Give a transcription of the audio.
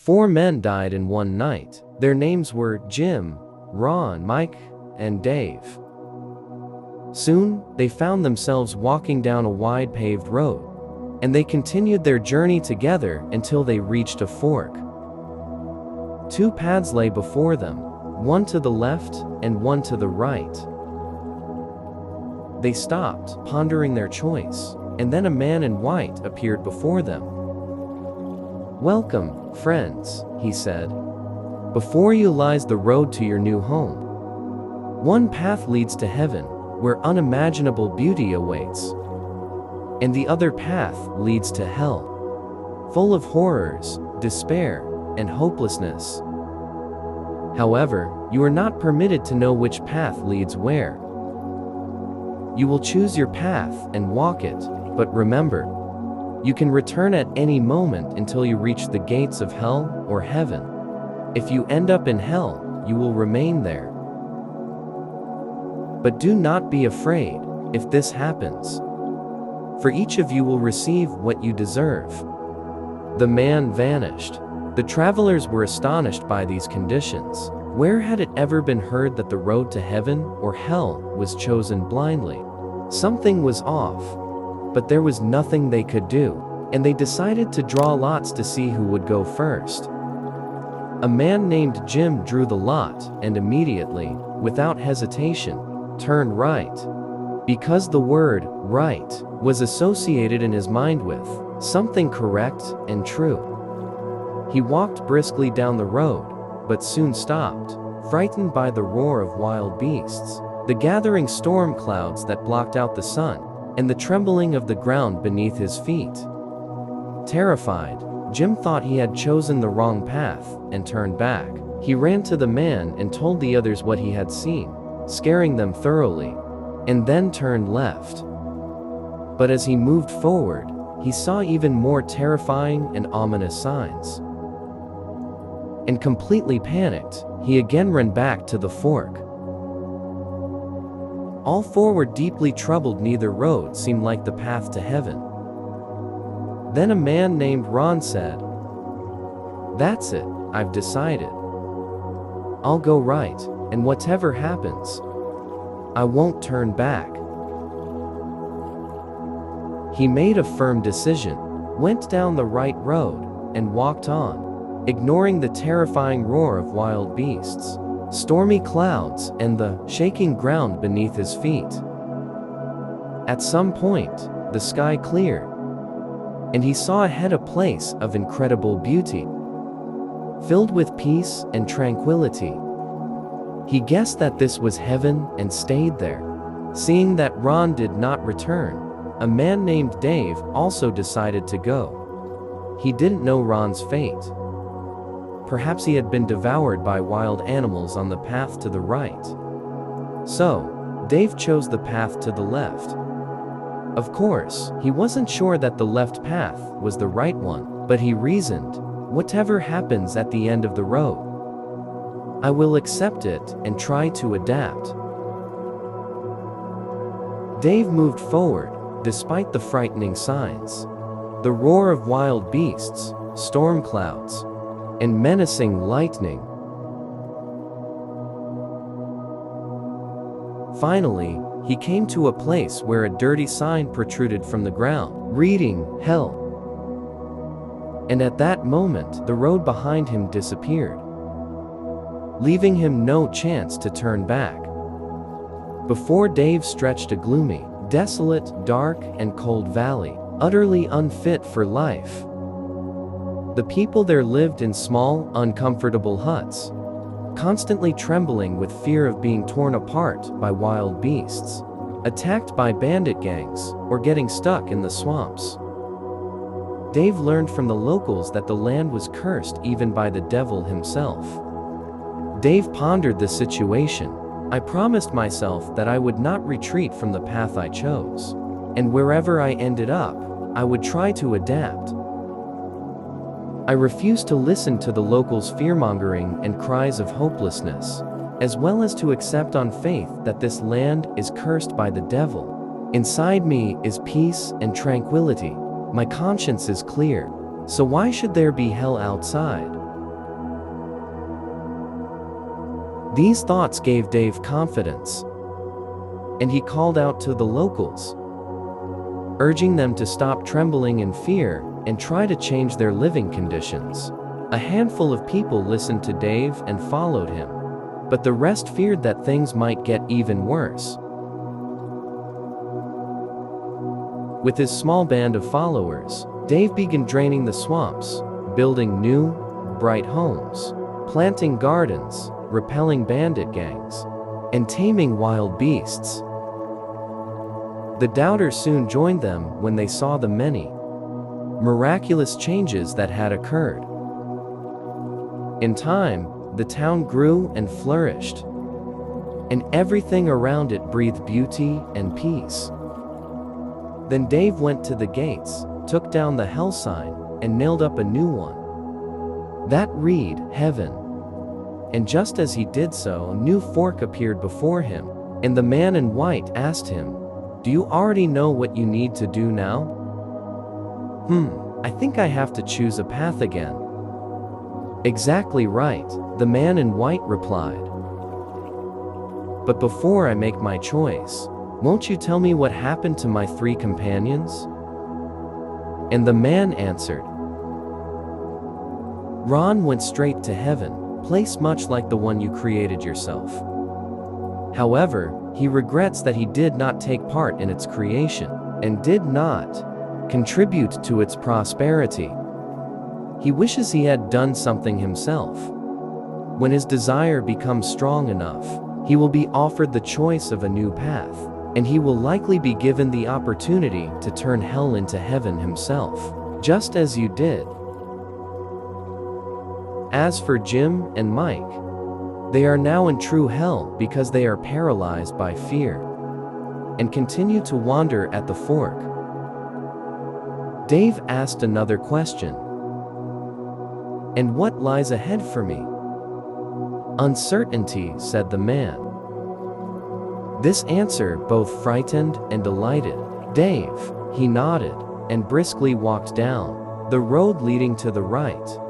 4 men died in one night. Their names were Jim, Ron, Mike, and Dave. Soon, they found themselves walking down a wide paved road, and they continued their journey together until they reached a fork. 2 paths lay before them, one to the left and one to the right. They stopped, pondering their choice, and then a man in white appeared before them. "Welcome, friends," he said. "Before you lies the road to your new home. One path leads to heaven, where unimaginable beauty awaits. And the other path leads to hell, full of horrors, despair, and hopelessness. However, you are not permitted to know which path leads where. You will choose your path and walk it, but remember, you can return at any moment until you reach the gates of hell or heaven. If you end up in hell, you will remain there. But do not be afraid if this happens, for each of you will receive what you deserve." The man vanished. The travelers were astonished by these conditions. Where had it ever been heard that the road to heaven or hell was chosen blindly? Something was off, but there was nothing they could do, and they decided to draw lots to see who would go first. A man named Jim drew the lot and immediately, without hesitation, turned right, because the word right was associated in his mind with something correct and true. He walked briskly down the road, but soon stopped, frightened by the roar of wild beasts, the gathering storm clouds that blocked out the sun, and the trembling of the ground beneath his feet. Terrified, Jim thought he had chosen the wrong path and turned back. He ran to the man and told the others what he had seen, scaring them thoroughly, and then turned left. But as he moved forward, he saw even more terrifying and ominous signs. And completely panicked, he again ran back to the fork. All 4 were deeply troubled. Neither road seemed like the path to heaven. Then a man named Ron said, "That's it, I've decided. I'll go right, and whatever happens, I won't turn back." He made a firm decision, went down the right road, and walked on, ignoring the terrifying roar of wild beasts, stormy clouds, and the shaking ground beneath his feet. At some point, the sky cleared, and he saw ahead a place of incredible beauty, filled with peace and tranquility. He guessed that this was heaven and stayed there. Seeing that Ron did not return, a man named Dave also decided to go. He didn't know Ron's fate. Perhaps he had been devoured by wild animals on the path to the right. So, Dave chose the path to the left. Of course, he wasn't sure that the left path was the right one, but he reasoned, whatever happens at the end of the road, I will accept it and try to adapt. Dave moved forward, despite the frightening signs. The roar of wild beasts, storm clouds, and menacing lightning. Finally, he came to a place where a dirty sign protruded from the ground, reading, "Hell." And at that moment, the road behind him disappeared, leaving him no chance to turn back. Before Dave stretched a gloomy, desolate, dark, and cold valley, utterly unfit for life. The people there lived in small, uncomfortable huts, constantly trembling with fear of being torn apart by wild beasts, attacked by bandit gangs, or getting stuck in the swamps. Dave learned from the locals that the land was cursed even by the devil himself. Dave pondered the situation. "I promised myself that I would not retreat from the path I chose, and wherever I ended up, I would try to adapt. I refused to listen to the locals' fear-mongering and cries of hopelessness, as well as to accept on faith that this land is cursed by the devil. Inside me is peace and tranquility. My conscience is clear. So why should there be hell outside?" These thoughts gave Dave confidence, and he called out to the locals, urging them to stop trembling in fear and try to change their living conditions. A handful of people listened to Dave and followed him, but the rest feared that things might get even worse. With his small band of followers, Dave began draining the swamps, building new, bright homes, planting gardens, repelling bandit gangs, and taming wild beasts. The doubters soon joined them when they saw the many miraculous changes that had occurred. In time, the town grew and flourished, and everything around it breathed beauty and peace. Then Dave went to the gates, took down the hell sign, and nailed up a new one that read, Heaven. And just as he did so, a new fork appeared before him, and the man in white asked him, "Do you already know what you need to do now?" I think I have to choose a path again." "Exactly right," the man in white replied. "But before I make my choice, won't you tell me what happened to my 3 companions?" And the man answered, "Ron went straight to heaven, place much like the one you created yourself. However, he regrets that he did not take part in its creation, and did not contribute to its prosperity. He wishes he had done something himself. When his desire becomes strong enough, he will be offered the choice of a new path, and he will likely be given the opportunity to turn hell into heaven himself, just as you did." As for Jim and Mike, they are now in true hell because they are paralyzed by fear and continue to wander at the fork. Dave asked another question. "And what lies ahead for me?" "Uncertainty," said the man. This answer both frightened and delighted Dave. He nodded and briskly walked down the road leading to the right.